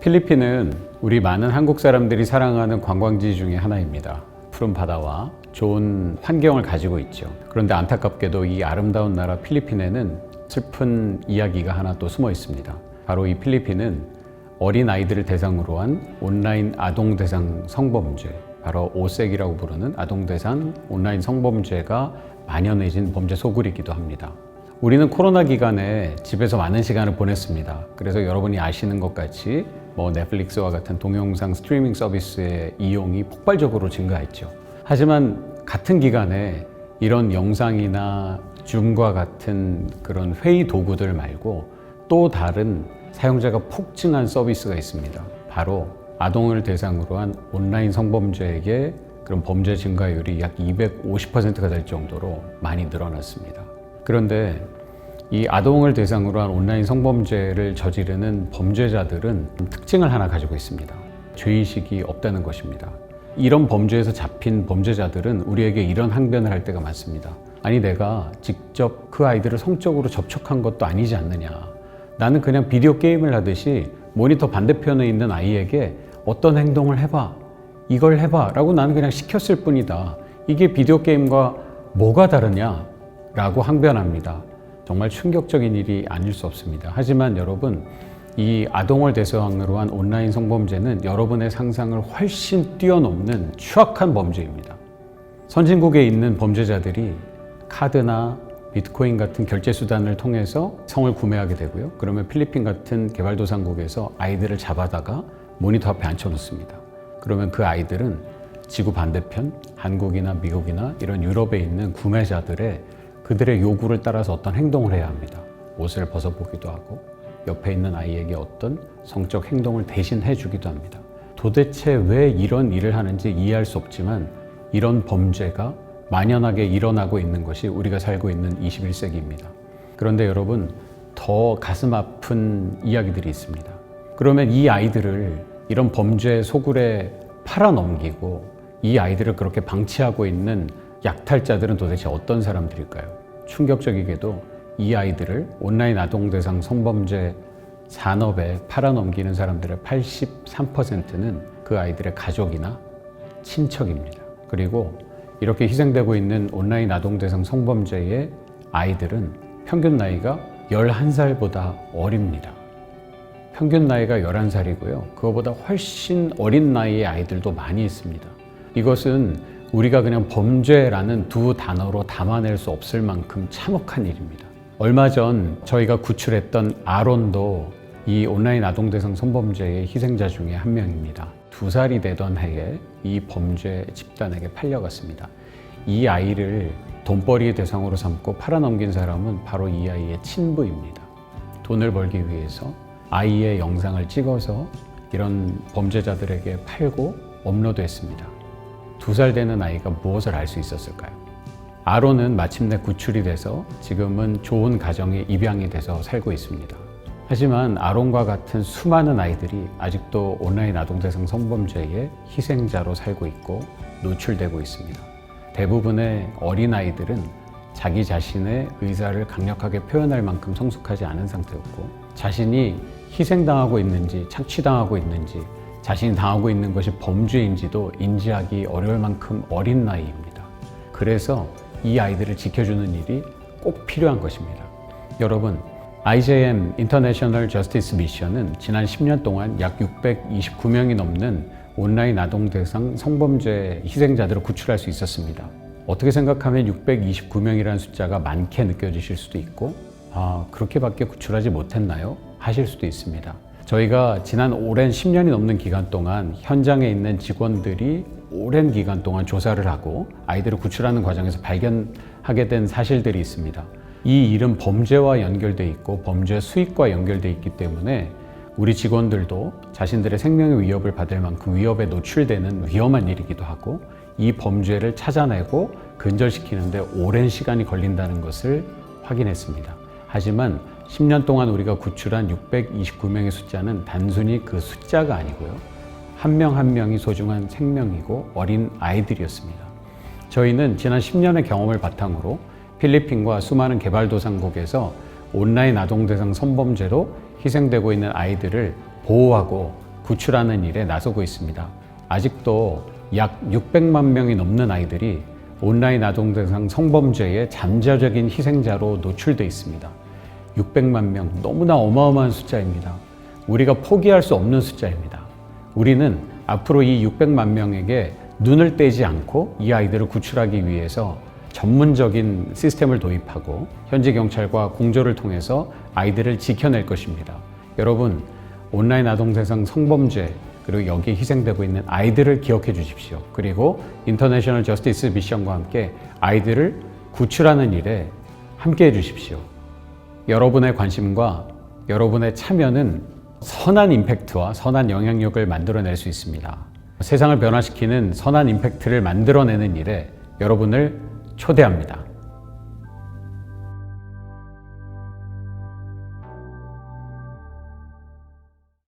필리핀은 우리 많은 한국 사람들이 사랑하는 관광지 중에 하나입니다. 푸른 바다와 좋은 환경을 가지고 있죠. 그런데 안타깝게도 이 아름다운 나라 필리핀에는 슬픈 이야기가 하나 또 숨어 있습니다. 바로 이 필리핀은 어린 아이들을 대상으로 한 온라인 아동 대상 성범죄, 바로 오섹이라고 부르는 아동 대상 온라인 성범죄가 만연해진 범죄 소굴이기도 합니다. 우리는 코로나 기간에 집에서 많은 시간을 보냈습니다. 그래서 여러분이 아시는 것 같이 넷플릭스와 같은 동영상 스트리밍 서비스의 이용이 폭발적으로 증가했죠. 하지만 같은 기간에 이런 영상이나 줌과 같은 그런 회의 도구들 말고 또 다른 사용자가 폭증한 서비스가 있습니다. 바로 아동을 대상으로 한 온라인 성범죄의 그런 범죄 증가율이 약 250%가 될 정도로 많이 늘어났습니다. 그런데 이 아동을 대상으로 한 온라인 성범죄를 저지르는 범죄자들은 특징을 하나 가지고 있습니다. 죄의식이 없다는 것입니다. 이런 범죄에서 잡힌 범죄자들은 우리에게 이런 항변을 할 때가 많습니다. 아니, 내가 직접 그 아이들을 성적으로 접촉한 것도 아니지 않느냐. 나는 그냥 비디오 게임을 하듯이 모니터 반대편에 있는 아이에게 어떤 행동을 해봐, 이걸 해봐 라고 나는 그냥 시켰을 뿐이다. 이게 비디오 게임과 뭐가 다르냐 라고 항변합니다. 정말 충격적인 일이 아닐 수 없습니다. 하지만 여러분, 이 아동을 대상으로 한 온라인 성범죄는 여러분의 상상을 훨씬 뛰어넘는 추악한 범죄입니다. 선진국에 있는 범죄자들이 카드나 비트코인 같은 결제 수단을 통해서 성을 구매하게 되고요. 그러면 필리핀 같은 개발도상국에서 아이들을 잡아다가 모니터 앞에 앉혀놓습니다. 그러면 그 아이들은 지구 반대편, 한국이나 미국이나 이런 유럽에 있는 구매자들의 그들의 요구를 따라서 어떤 행동을 해야 합니다. 옷을 벗어보기도 하고 옆에 있는 아이에게 어떤 성적 행동을 대신 해주기도 합니다. 도대체 왜 이런 일을 하는지 이해할 수 없지만 이런 범죄가 만연하게 일어나고 있는 것이 우리가 살고 있는 21세기입니다. 그런데 여러분, 더 가슴 아픈 이야기들이 있습니다. 그러면 이 아이들을 이런 범죄 소굴에 팔아넘기고 이 아이들을 그렇게 방치하고 있는 약탈자들은 도대체 어떤 사람들일까요? 충격적이게도 이 아이들을 온라인 아동 대상 성범죄 산업에 팔아넘기는 사람들의 83%는 그 아이들의 가족이나 친척입니다. 그리고 이렇게 희생되고 있는 온라인 아동 대상 성범죄의 아이들은 평균 나이가 11살보다 어립니다. 평균 나이가 11살이고요. 그거보다 훨씬 어린 나이의 아이들도 많이 있습니다. 이것은 우리가 그냥 범죄라는 두 단어로 담아낼 수 없을 만큼 참혹한 일입니다. 얼마 전 저희가 구출했던 아론도 이 온라인 아동 대상 성범죄의 희생자 중에 한 명입니다. 2살이 되던 해에 이 범죄 집단에게 팔려갔습니다. 이 아이를 돈벌이의 대상으로 삼고 팔아넘긴 사람은 바로 이 아이의 친부입니다. 돈을 벌기 위해서 아이의 영상을 찍어서 이런 범죄자들에게 팔고 업로드했습니다. 2살 되는 아이가 무엇을 알 수 있었을까요? 아론은 마침내 구출이 돼서 지금은 좋은 가정에 입양이 돼서 살고 있습니다. 하지만 아론과 같은 수많은 아이들이 아직도 온라인 아동 대상 성범죄의 희생자로 살고 있고 노출되고 있습니다. 대부분의 어린 아이들은 자기 자신의 의사를 강력하게 표현할 만큼 성숙하지 않은 상태였고 자신이 희생당하고 있는지 착취당하고 있는지 자신이 당하고 있는 것이 범죄인지도 인지하기 어려울 만큼 어린 나이입니다. 그래서 이 아이들을 지켜주는 일이 꼭 필요한 것입니다. 여러분, IJM International Justice Mission은 지난 10년 동안 약 629명이 넘는 온라인 아동 대상 성범죄 희생자들을 구출할 수 있었습니다. 어떻게 생각하면 629명이라는 숫자가 많게 느껴지실 수도 있고 그렇게밖에 구출하지 못했나요? 하실 수도 있습니다. 저희가 지난 오랜 10년이 넘는 기간 동안 현장에 있는 직원들이 오랜 기간 동안 조사를 하고 아이들을 구출하는 과정에서 발견하게 된 사실들이 있습니다. 이 일은 범죄와 연결돼 있고 범죄 수익과 연결돼 있기 때문에 우리 직원들도 자신들의 생명의 위협을 받을 만큼 위협에 노출되는 위험한 일이기도 하고 이 범죄를 찾아내고 근절시키는데 오랜 시간이 걸린다는 것을 확인했습니다. 하지만 10년 동안 우리가 구출한 629명의 숫자는 단순히 그 숫자가 아니고요. 한 명 한 명이 소중한 생명이고 어린 아이들이었습니다. 저희는 지난 10년의 경험을 바탕으로 필리핀과 수많은 개발도상국에서 온라인 아동 대상 성범죄로 희생되고 있는 아이들을 보호하고 구출하는 일에 나서고 있습니다. 아직도 약 600만 명이 넘는 아이들이 온라인 아동 대상 성범죄의 잠재적인 희생자로 노출돼 있습니다. 600만 명, 너무나 어마어마한 숫자입니다. 우리가 포기할 수 없는 숫자입니다. 우리는 앞으로 이 600만 명에게 눈을 떼지 않고 이 아이들을 구출하기 위해서 전문적인 시스템을 도입하고 현지 경찰과 공조를 통해서 아이들을 지켜낼 것입니다. 여러분, 온라인 아동 대상 성범죄 그리고 여기에 희생되고 있는 아이들을 기억해 주십시오. 그리고 인터내셔널 저스티스 미션과 함께 아이들을 구출하는 일에 함께 해 주십시오. 여러분의 관심과 여러분의 참여는 선한 임팩트와 선한 영향력을 만들어낼 수 있습니다. 세상을 변화시키는 선한 임팩트를 만들어내는 일에 여러분을 초대합니다.